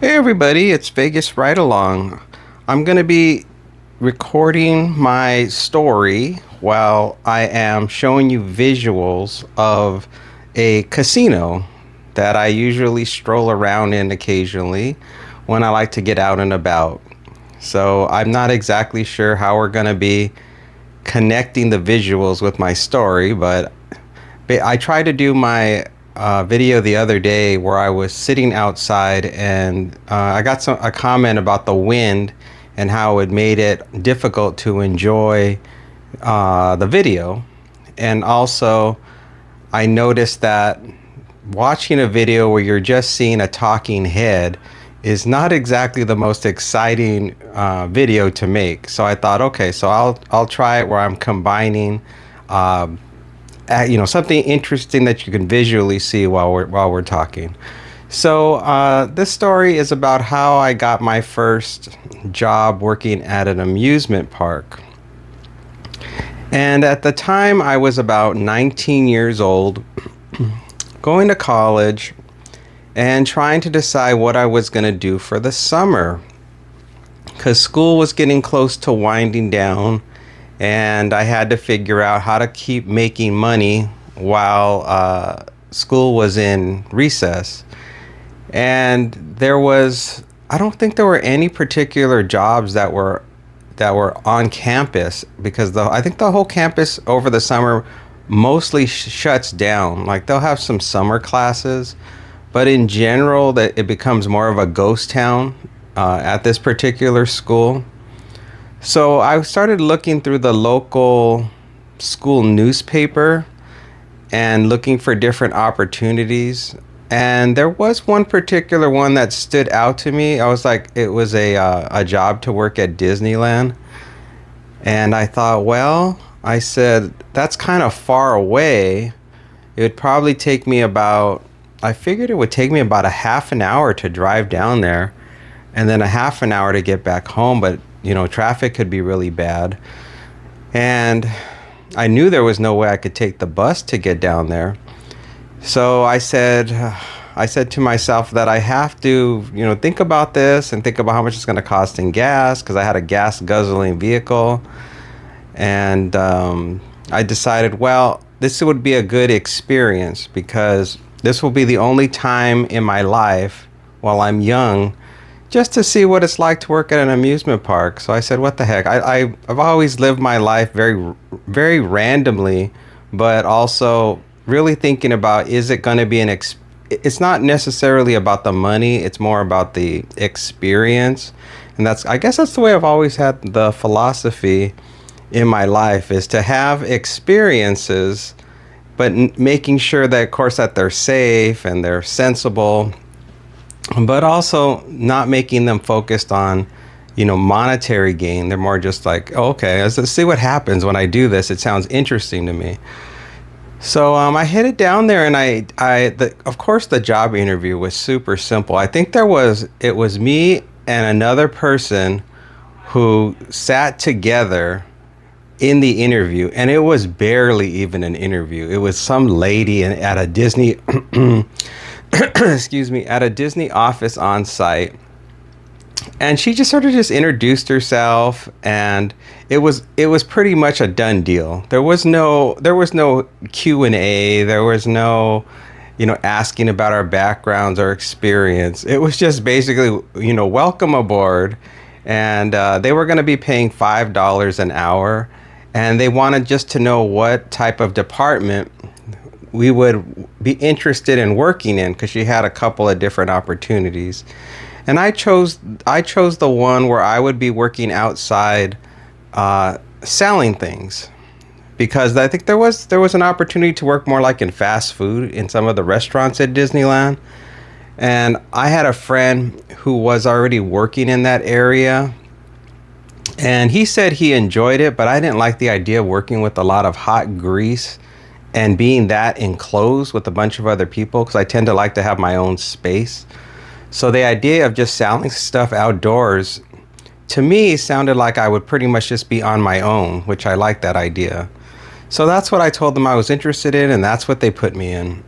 Hey everybody, it's Vegas Ride Along. I'm going to be recording my story while I am showing you visuals of a casino that I usually stroll around in occasionally when I like to get out and about. So I'm not exactly sure how we're going to be connecting the visuals with my story, but I tried to do my video the other day where I was sitting outside and I got a comment about the wind and how it made it difficult to enjoy the video. And also, I noticed that watching a video where you're just seeing a talking head is not exactly the most exciting video to make. So I thought, okay, so I'll try it where I'm combining something interesting that you can visually see while we're talking. So this story is about how I got my first job working at an amusement park. And at the time I was about 19 years old, going to college and trying to decide what I was going to do for the summer, because school was getting close to winding down and I had to figure out how to keep making money while school was in recess. And I don't think there were any particular jobs that were on campus, because I think the whole campus over the summer mostly shuts down. Like they'll have some summer classes, but in general that it becomes more of a ghost town at this particular school. So I started looking through the local school newspaper and looking for different opportunities. And there was one particular one that stood out to me. I was like, it was a job to work at Disneyland. And I thought, well, I said, that's kind of far away. It would probably take me I figured it would take me about a half an hour to drive down there and then a half an hour to get back home. But traffic could be really bad. And I knew there was no way I could take the bus to get down there. So I said to myself that I have to, think about this and think about how much it's going to cost in gas, because I had a gas guzzling vehicle. And I decided, well, this would be a good experience, because this will be the only time in my life while I'm young just to see what it's like to work at an amusement park. So I said, what the heck? I've always lived my life very, very randomly, but also really thinking about, is it going to be it's not necessarily about the money, it's more about the experience. And I guess that's the way I've always had the philosophy in my life, is to have experiences, but making sure that, of course, that they're safe and they're sensible, but also not making them focused on, monetary gain. They're more just like, oh, okay, let's see what happens when I do this. It sounds interesting to me. So I headed down there, and of course, the job interview was super simple. I think it was me and another person who sat together in the interview, and it was barely even an interview. It was some lady at a Disney excuse me, at a Disney office on site, and she just sort of introduced herself, and it was pretty much a done deal. There was no Q&A. There was no asking about our backgrounds or experience. It was just basically welcome aboard, and they were going to be paying $5 an hour, and they wanted just to know what type of department we would be interested in working in, because she had a couple of different opportunities. And I chose the one where I would be working outside selling things, because I think there was an opportunity to work more like in fast food in some of the restaurants at Disneyland. And I had a friend who was already working in that area, and he said he enjoyed it, but I didn't like the idea of working with a lot of hot grease and being that enclosed with a bunch of other people, because I tend to like to have my own space. So the idea of just selling stuff outdoors, to me, sounded like I would pretty much just be on my own, which I like that idea. So that's what I told them I was interested in, and that's what they put me in.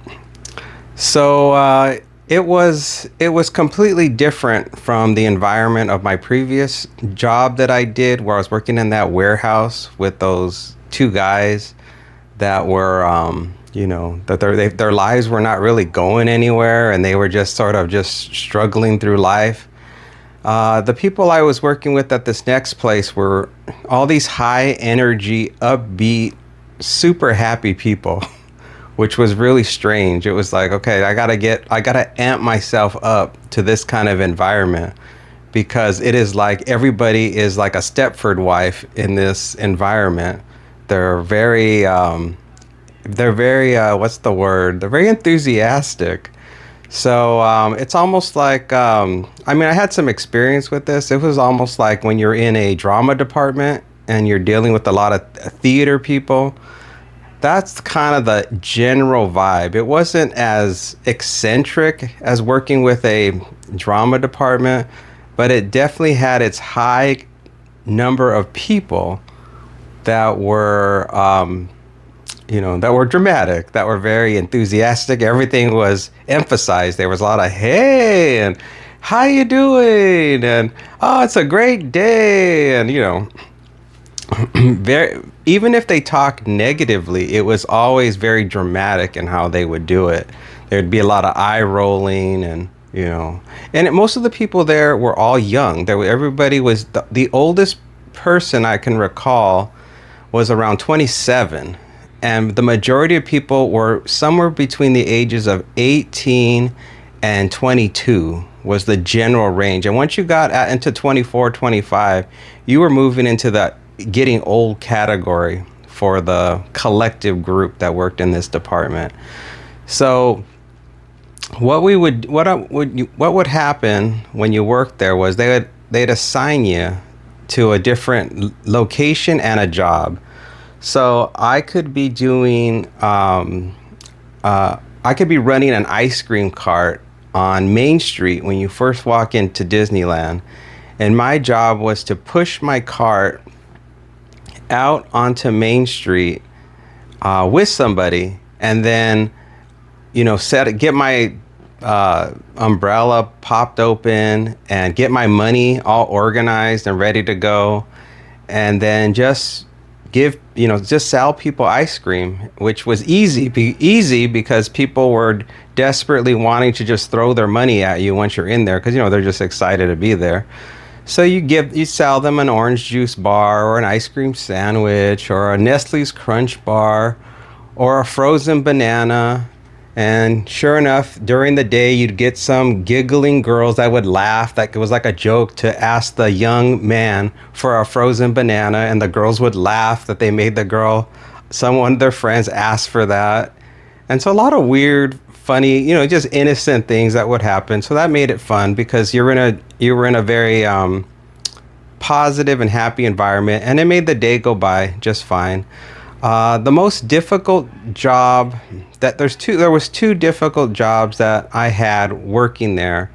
So It was completely different from the environment of my previous job that I did, where I was working in that warehouse with those two guys that were, that their lives were not really going anywhere, and they were just sort of just struggling through life. The people I was working with at this next place were all these high energy, upbeat, super happy people, which was really strange. It was like, okay, I gotta amp myself up to this kind of environment, because it is like everybody is like a Stepford wife in this environment. They're very, what's the word? They're very enthusiastic. So it's almost like, I had some experience with this. It was almost like when you're in a drama department and you're dealing with a lot of theater people. That's kind of the general vibe. It wasn't as eccentric as working with a drama department, but it definitely had its high number of people that were, that were dramatic, that were very enthusiastic. Everything was emphasized. There was a lot of "hey" and "how you doing" and "oh, it's a great day," and very, even if they talked negatively, it was always very dramatic in how they would do it. There'd be a lot of eye rolling, and most of the people there were all young. Everybody was the oldest person I can recall was around 27, and the majority of people were somewhere between the ages of 18 and 22 was the general range. And once you got into 24, 25, you were moving into the getting old category for the collective group that worked in this department. So what would happen when you worked there was they'd assign you to a different location and a job. So I could be doing I could be running an ice cream cart on Main Street when you first walk into Disneyland, and my job was to push my cart out onto Main Street with somebody, and then get my umbrella popped open and get my money all organized and ready to go, and then just just sell people ice cream, which was easy because people were desperately wanting to just throw their money at you once you're in there, because they're just excited to be there. So you sell them an orange juice bar or an ice cream sandwich or a Nestle's Crunch bar or a frozen banana. And sure enough, during the day, you'd get some giggling girls that would laugh. That it was like a joke to ask the young man for a frozen banana, and the girls would laugh that they made someone of their friends ask for that. And so a lot of weird, funny, just innocent things that would happen. So that made it fun because you were in a very positive and happy environment, and it made the day go by just fine. The most difficult job there was two difficult jobs that I had working there.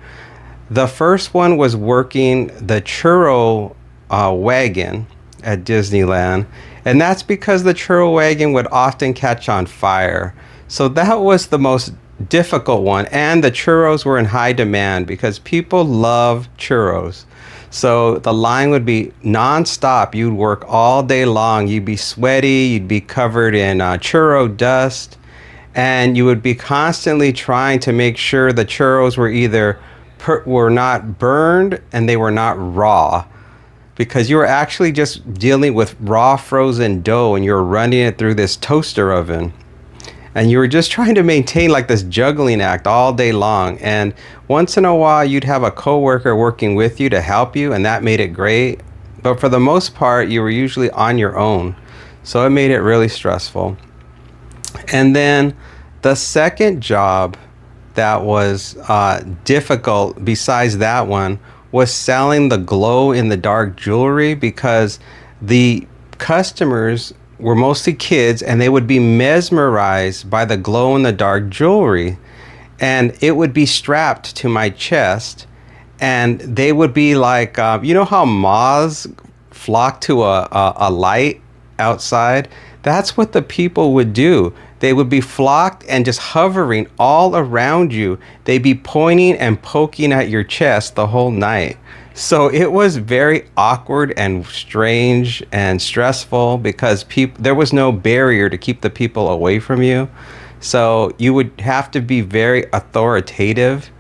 The first one was working the churro wagon at Disneyland, and that's because the churro wagon would often catch on fire. So that was the most difficult one, and the churros were in high demand because people love churros. So the line would be nonstop. You'd work all day long. You'd be sweaty. You'd be covered in churro dust, and you would be constantly trying to make sure the churros were not burned and they were not raw, because you were actually just dealing with raw frozen dough and you were running it through this toaster oven. And you were just trying to maintain like this juggling act all day long. And once in a while, you'd have a coworker working with you to help you, and that made it great. But for the most part, you were usually on your own. So it made it really stressful. And then the second job that was difficult besides that one was selling the glow-in-the-dark jewelry, because the customers were mostly kids, and they would be mesmerized by the glow-in-the-dark jewelry, and it would be strapped to my chest, and they would be like, how moths flock to a light outside? That's what the people would do. They would be flocked and just hovering all around you. They'd be pointing and poking at your chest the whole night. So it was very awkward and strange and stressful because there was no barrier to keep the people away from you. So you would have to be very authoritative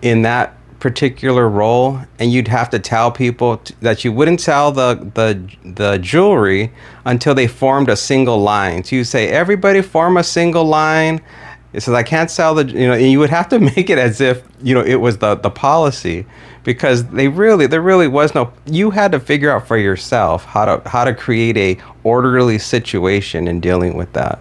in that particular role, and you'd have to tell people that you wouldn't sell the jewelry until they formed a single line. So you say, everybody form a single line. It says, I can't sell the, and you would have to make it as if, it was the policy, because there really was no, you had to figure out for yourself how to create a orderly situation in dealing with that.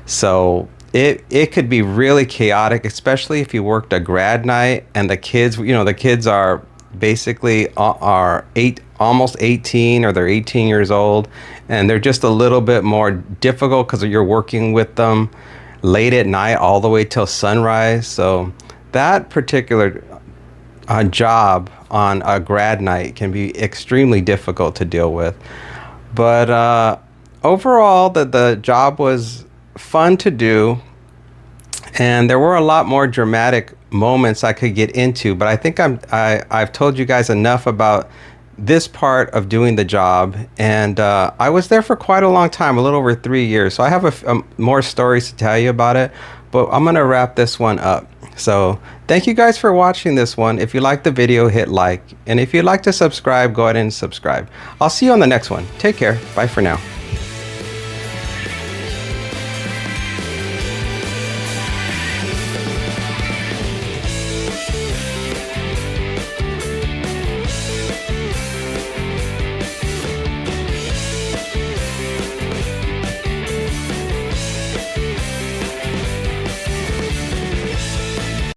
So it could be really chaotic, especially if you worked a grad night and the kids are basically almost 18, or they're 18 years old, and they're just a little bit more difficult because you're working with them late at night all the way till sunrise. So that particular job on a grad night can be extremely difficult to deal with. But overall, the job was fun to do, and there were a lot more dramatic moments I could get into, but I think I've told you guys enough about this part of doing the job. And I was there for quite a long time, a little over 3 years, so I have more stories to tell you about it, but I'm gonna wrap this one up. So thank you guys for watching this one. If you liked the video, hit like, and if you'd like to subscribe, go ahead and subscribe. I'll see you on the next one. Take care. Bye for now.